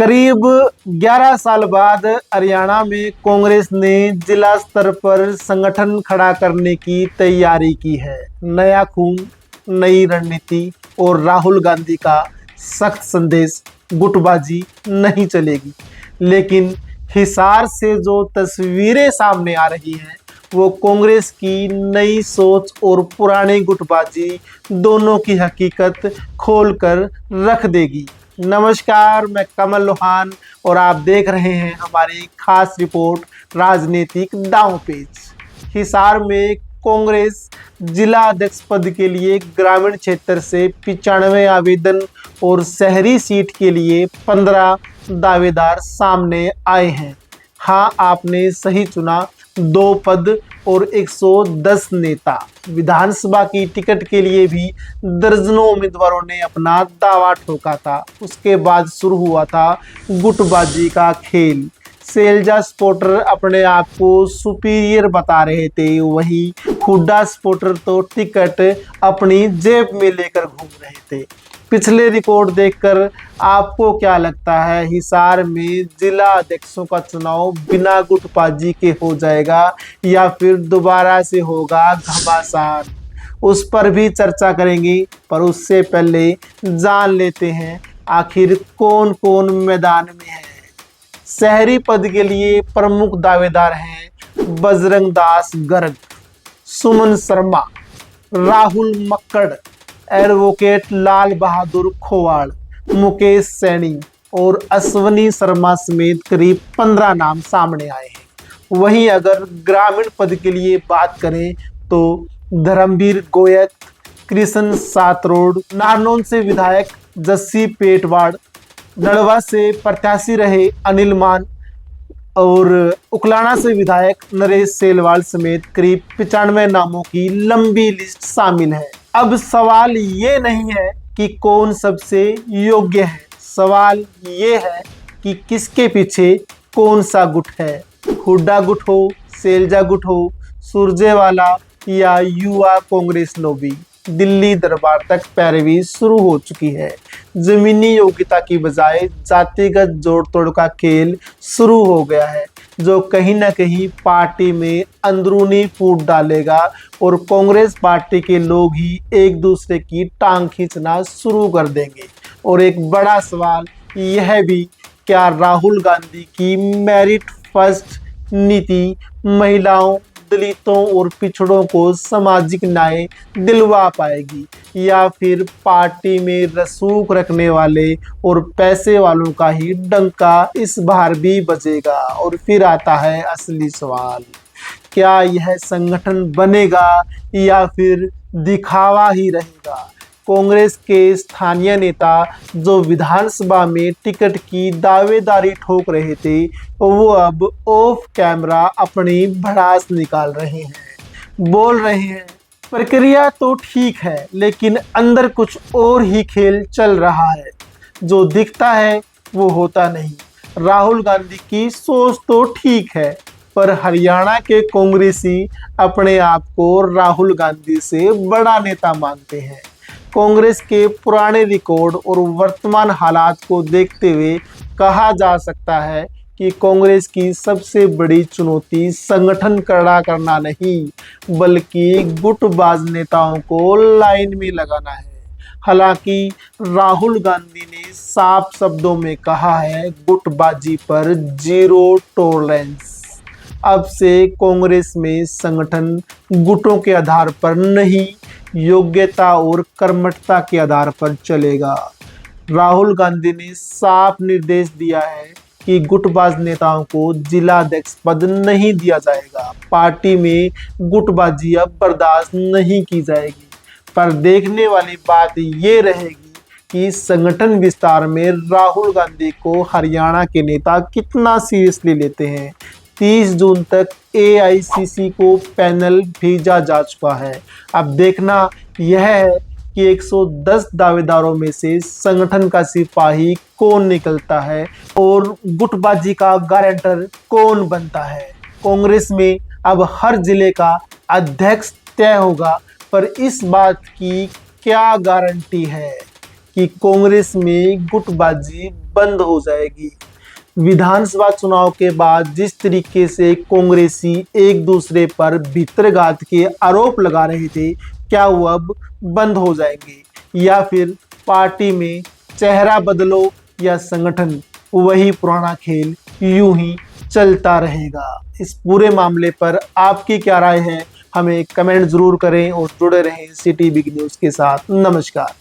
करीब 11 साल बाद हरियाणा में कांग्रेस ने जिला स्तर पर संगठन खड़ा करने की तैयारी की है। नया खून, नई रणनीति और राहुल गांधी का सख्त संदेश, गुटबाजी नहीं चलेगी। लेकिन हिसार से जो तस्वीरें सामने आ रही हैं वो कांग्रेस की नई सोच और पुरानी गुटबाजी दोनों की हकीकत खोलकर रख देगी। नमस्कार, मैं कमल लोहान और आप देख रहे हैं हमारी खास रिपोर्ट राजनीतिक दांव पेच। हिसार में कांग्रेस जिला अध्यक्ष पद के लिए ग्रामीण क्षेत्र से 95 आवेदन और शहरी सीट के लिए 15 दावेदार सामने आए हैं। हाँ, आपने सही चुना, 2 पद और 110 नेता। विधानसभा की टिकट के लिए भी दर्जनों उम्मीदवारों ने अपना दावा ठोका था। उसके बाद शुरू हुआ था गुटबाजी का खेल। शैलजा सपोर्टर अपने आप को सुपीरियर बता रहे थे, वहीं हुड्डा सपोर्टर तो टिकट अपनी जेब में लेकर घूम रहे थे। पिछले रिकॉर्ड देखकर आपको क्या लगता है, हिसार में जिला अध्यक्षों का चुनाव बिना गुटबाजी के हो जाएगा या फिर दोबारा से होगा घमासान? उस पर भी चर्चा करेंगे, पर उससे पहले जान लेते हैं आखिर कौन कौन मैदान में है। शहरी पद के लिए प्रमुख दावेदार हैं बजरंग दास गर्ग, सुमन शर्मा, राहुल मक्कड़, एडवोकेट लाल बहादुर खोवाड़, मुकेश सैनी और अश्वनी शर्मा समेत करीब 15 नाम सामने आए हैं। वहीं अगर ग्रामीण पद के लिए बात करें तो धर्मवीर गोयत, कृष्ण सातरोड, नारनौल से विधायक जस्सी पेटवाड़, नड़वा से प्रत्याशी रहे अनिल मान और उकलाना से विधायक नरेश सेलवाल समेत करीब 95 नामों की लंबी लिस्ट शामिल है। अब सवाल ये नहीं है कि कौन सबसे योग्य है, सवाल ये है कि किसके पीछे कौन सा गुट है। हुड्डा गुट हो, शैलजा गुट हो, सुरजेवाला या युवा कांग्रेस लॉबी। दिल्ली दरबार तक पैरवी शुरू हो चुकी है। जमीनी योग्यता की बजाय जातिगत जोड़ तोड़ का खेल शुरू हो गया है, जो कहीं ना कहीं पार्टी में अंदरूनी फूट डालेगा और कांग्रेस पार्टी के लोग ही एक दूसरे की टांग खींचना शुरू कर देंगे। और एक बड़ा सवाल यह भी, क्या राहुल गांधी की मेरिट फर्स्ट नीति महिलाओं, दलितों और पिछड़ों को सामाजिक न्याय दिलवा पाएगी या फिर पार्टी में रसूख रखने वाले और पैसे वालों का ही डंका इस बार भी बजेगा? और फिर आता है असली सवाल, क्या यह संगठन बनेगा या फिर दिखावा ही रहेगा? कांग्रेस के स्थानीय नेता जो विधानसभा में टिकट की दावेदारी ठोक रहे थे, वो अब ऑफ कैमरा अपनी भड़ास निकाल रहे हैं। बोल रहे हैं प्रक्रिया तो ठीक है, लेकिन अंदर कुछ और ही खेल चल रहा है। जो दिखता है वो होता नहीं। राहुल गांधी की सोच तो ठीक है, पर हरियाणा के कांग्रेसी अपने आप को राहुल गांधी से बड़ा नेता मानते हैं। कांग्रेस के पुराने रिकॉर्ड और वर्तमान हालात को देखते हुए कहा जा सकता है कि कांग्रेस की सबसे बड़ी चुनौती संगठन खड़ा करना नहीं, बल्कि गुटबाज नेताओं को लाइन में लगाना है। हालांकि राहुल गांधी ने साफ शब्दों में कहा है, गुटबाजी पर जीरो टॉलरेंस। अब से कांग्रेस में संगठन गुटों के आधार पर नहीं, योग्यता और कर्मठता के आधार पर चलेगा। राहुल गांधी ने साफ निर्देश दिया है कि गुटबाज नेताओं को जिला अध्यक्ष पद नहीं दिया जाएगा। पार्टी में गुटबाजी अब बर्दाश्त नहीं की जाएगी। पर देखने वाली बात ये रहेगी कि संगठन विस्तार में राहुल गांधी को हरियाणा के नेता कितना सीरियसली लेते हैं। 30 जून तक AICC को पैनल भेजा जा चुका है। अब देखना यह है कि 110 दावेदारों में से संगठन का सिपाही कौन निकलता है और गुटबाजी का गारंटर कौन बनता है। कांग्रेस में अब हर जिले का अध्यक्ष तय होगा, पर इस बात की क्या गारंटी है कि कांग्रेस में गुटबाजी बंद हो जाएगी। विधानसभा चुनाव के बाद जिस तरीके से कांग्रेसी एक दूसरे पर भित्रघात के आरोप लगा रहे थे, क्या वो अब बंद हो जाएंगे, या फिर पार्टी में चेहरा बदलो या संगठन वही पुराना खेल यूं ही चलता रहेगा। इस पूरे मामले पर आपकी क्या राय है, हमें कमेंट जरूर करें और जुड़े रहें सिटी बिग न्यूज़ के साथ। नमस्कार।